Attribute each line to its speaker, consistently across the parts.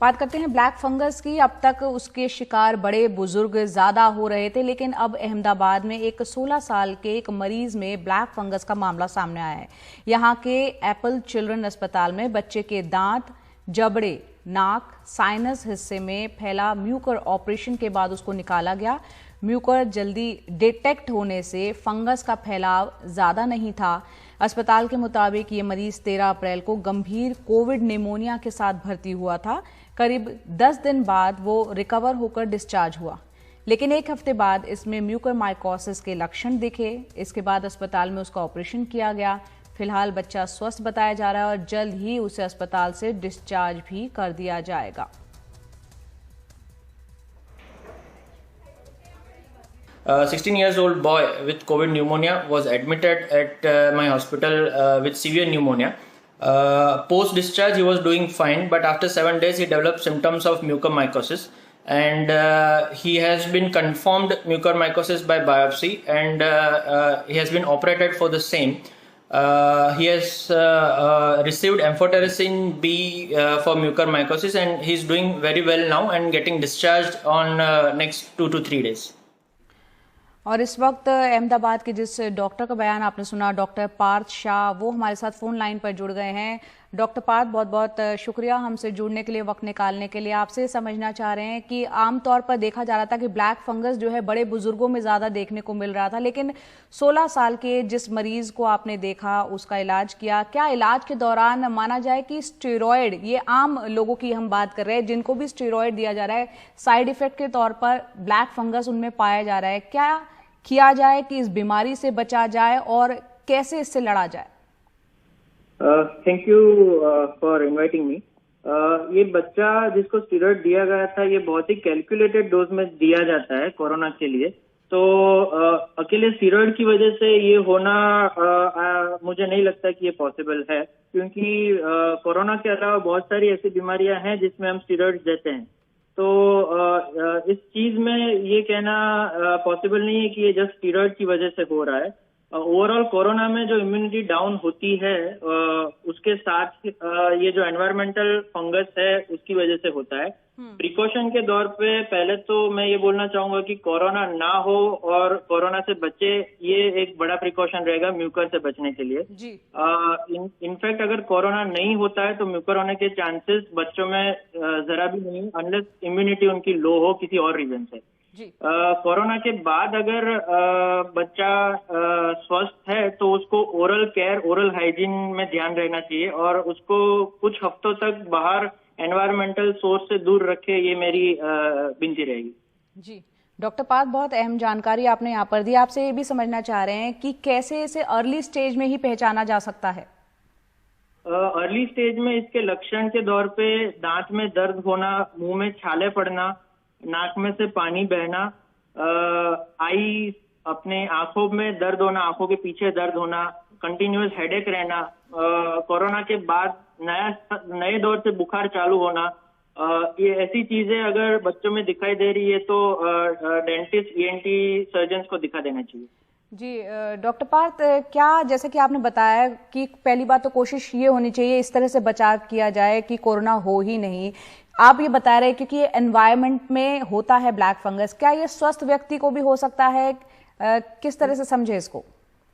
Speaker 1: बात करते हैं ब्लैक फंगस की। अब तक उसके शिकार बड़े बुजुर्ग ज्यादा हो रहे थे, लेकिन अब अहमदाबाद में एक 16 साल के एक मरीज में ब्लैक फंगस का मामला सामने आया है। यहां के एप्पल चिल्ड्रन अस्पताल में बच्चे के दांत, जबड़े, नाक, साइनस हिस्से में फैला म्यूकर ऑपरेशन के बाद उसको निकाला गया। म्यूकर जल्दी डिटेक्ट होने से फंगस का फैलाव ज्यादा नहीं था। अस्पताल के मुताबिक ये मरीज 13 अप्रैल को गंभीर कोविड निमोनिया के साथ भर्ती हुआ था। करीब 10 दिन बाद वो रिकवर होकर डिस्चार्ज हुआ, लेकिन एक हफ्ते बाद इसमें म्यूकर माइकोसिस के लक्षण दिखे। इसके बाद अस्पताल में उसका ऑपरेशन किया गया। फिलहाल बच्चा स्वस्थ बताया जा रहा है और जल्द ही उसे अस्पताल से डिस्चार्ज भी कर दिया जाएगा।
Speaker 2: 16 years old boy with COVID pneumonia was admitted at my hospital with severe pneumonia. Post discharge he was doing fine, but after 7 days he developed symptoms of mucormycosis, and he has been confirmed mucormycosis by biopsy, and he has been operated for the same. He has received amphotericin B for mucormycosis, and he is doing very well now and getting discharged on next 2 to 3 days.
Speaker 1: और इस वक्त अहमदाबाद के जिस doctor का बयान आपने सुना, doctor Partha Shah, वो हमारे साथ फोन लाइन पर जुड़ गए हैं। डॉक्टर पार्थ, बहुत बहुत शुक्रिया हमसे जुड़ने के लिए, वक्त निकालने के लिए। आपसे समझना चाह रहे हैं कि आमतौर पर देखा जा रहा था कि ब्लैक फंगस जो है बड़े बुजुर्गों में ज्यादा देखने को मिल रहा था, लेकिन 16 साल के जिस मरीज को आपने देखा उसका इलाज किया, क्या इलाज के दौरान माना जाए कि स्टेरॉयड, ये आम लोगों की हम बात कर रहे हैं जिनको भी स्टेरॉयड दिया जा रहा है, साइड इफेक्ट के तौर पर ब्लैक फंगस उनमें पाया जा रहा है, क्या किया जाए कि इस बीमारी से बचा जाए और कैसे इससे लड़ा जाए?
Speaker 3: Thank you for inviting me. ये बच्चा जिसको स्टेरॉइड दिया गया था, ये बहुत ही कैलकुलेटेड डोज में दिया जाता है कोरोना के लिए। तो अकेले स्टेरॉइड की वजह से ये होना मुझे नहीं लगता कि ये पॉसिबल है, क्योंकि कोरोना के अलावा बहुत सारी ऐसी बीमारियां हैं जिसमें हम स्टेरॉइड देते हैं। तो इस चीज में ये कहना पॉसिबल नहीं है कि ये जस्ट स्टेरॉइड की वजह से हो रहा है। ओवरऑल कोरोना में जो इम्यूनिटी डाउन होती है उसके साथ ये जो एनवायरमेंटल फंगस है उसकी वजह से होता है। प्रिकॉशन के दौर पे पहले तो मैं ये बोलना चाहूंगा कि कोरोना ना हो और कोरोना से बचे, ये एक बड़ा प्रिकॉशन रहेगा म्यूकर से बचने के लिए। इनफैक्ट अगर कोरोना नहीं होता है तो म्यूकर होने के चांसेस बच्चों में जरा भी नहीं, अनलेस इम्यूनिटी उनकी लो हो किसी और रीजन से। कोरोना के बाद अगर बच्चा स्वस्थ है तो उसको ओरल केयर, ओरल हाइजीन में ध्यान रहना चाहिए और उसको कुछ हफ्तों तक बाहर एनवायरमेंटल सोर्स से दूर रखे, ये मेरी विनती रहेगी।
Speaker 1: जी डॉक्टर पार्थ, बहुत अहम जानकारी आपने यहाँ पर दी। आपसे ये भी समझना चाह रहे हैं कि कैसे इसे अर्ली स्टेज में ही पहचाना जा सकता है?
Speaker 3: अर्ली स्टेज में इसके लक्षण के दौर पे दांत में दर्द होना, मुंह में छाले पड़ना, नाक में से पानी बहना, आई अपने आंखों में दर्द होना, आंखों के पीछे दर्द होना, कंटिन्यूअस हेडेक रहना, कोरोना के बाद नए दौर से बुखार चालू होना, ये ऐसी चीजें अगर बच्चों में दिखाई दे रही है तो डेंटिस्ट, ईएनटी सर्जन्स को दिखा देना चाहिए।
Speaker 1: जी डॉक्टर पार्थ, क्या जैसे कि आपने बताया कि पहली बात तो कोशिश ये होनी चाहिए इस तरह से बचाव किया जाए कि कोरोना हो ही नहीं। आप ये बता रहे हैं क्योंकि ये एनवायरनमेंट में होता है ब्लैक फंगस, क्या ये स्वस्थ व्यक्ति को भी हो सकता है? किस तरह से समझे इसको?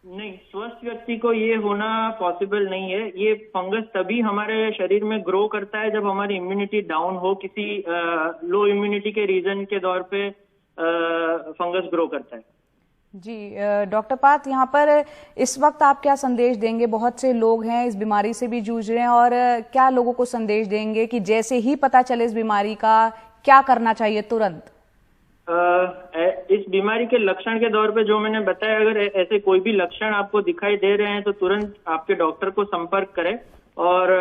Speaker 3: नहीं, स्वस्थ व्यक्ति को ये होना पॉसिबल नहीं है। ये फंगस तभी हमारे शरीर में ग्रो करता है जब हमारी इम्यूनिटी डाउन हो, किसी लो इम्यूनिटी के रीजन के दौर पे फंगस ग्रो करता है।
Speaker 1: जी डॉक्टर पार्थ, यहाँ पर इस वक्त आप क्या संदेश देंगे? बहुत से लोग हैं इस बीमारी से भी जूझ रहे हैं, और क्या लोगों को संदेश देंगे कि जैसे ही पता चले इस बीमारी का क्या करना चाहिए तुरंत?
Speaker 3: इस बीमारी के लक्षण के दौर पे जो मैंने बताया, अगर ऐसे कोई भी लक्षण आपको दिखाई दे रहे हैं तो तुरंत आपके डॉक्टर को संपर्क करें और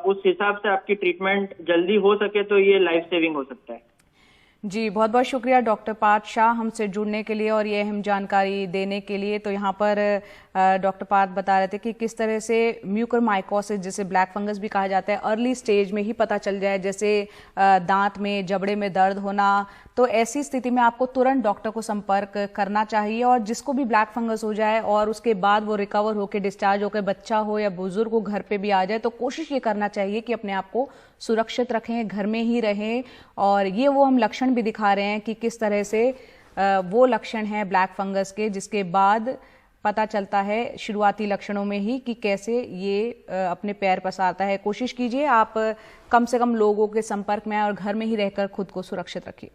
Speaker 3: उस हिसाब से आपकी ट्रीटमेंट जल्दी हो सके तो ये लाइफ सेविंग हो सकता है।
Speaker 1: जी बहुत बहुत शुक्रिया डॉक्टर पार्थ शाह हमसे जुड़ने के लिए और ये अहम जानकारी देने के लिए। तो यहाँ पर डॉक्टर पार्थ बता रहे थे कि किस तरह से म्यूकरमाइकोसिस, जिसे ब्लैक फंगस भी कहा जाता है, अर्ली स्टेज में ही पता चल जाए, जैसे दांत में, जबड़े में दर्द होना, तो ऐसी स्थिति में आपको तुरंत डॉक्टर को संपर्क करना चाहिए। और जिसको भी ब्लैक फंगस हो जाए और उसके बाद वो रिकवर होकर डिस्चार्ज होकर, बच्चा हो या बुजुर्ग हो, घर पे भी आ जाए, तो कोशिश ये करना चाहिए कि अपने आप को सुरक्षित रखें, घर में ही रहें। और ये वो हम लक्षण भी दिखा रहे हैं कि किस तरह से वो लक्षण हैं ब्लैक फंगस के, जिसके बाद पता चलता है शुरुआती लक्षणों में ही कि कैसे ये अपने पैर पसारता है। कोशिश कीजिए आप कम से कम लोगों के संपर्क में आए और घर में ही रहकर खुद को सुरक्षित रखिए।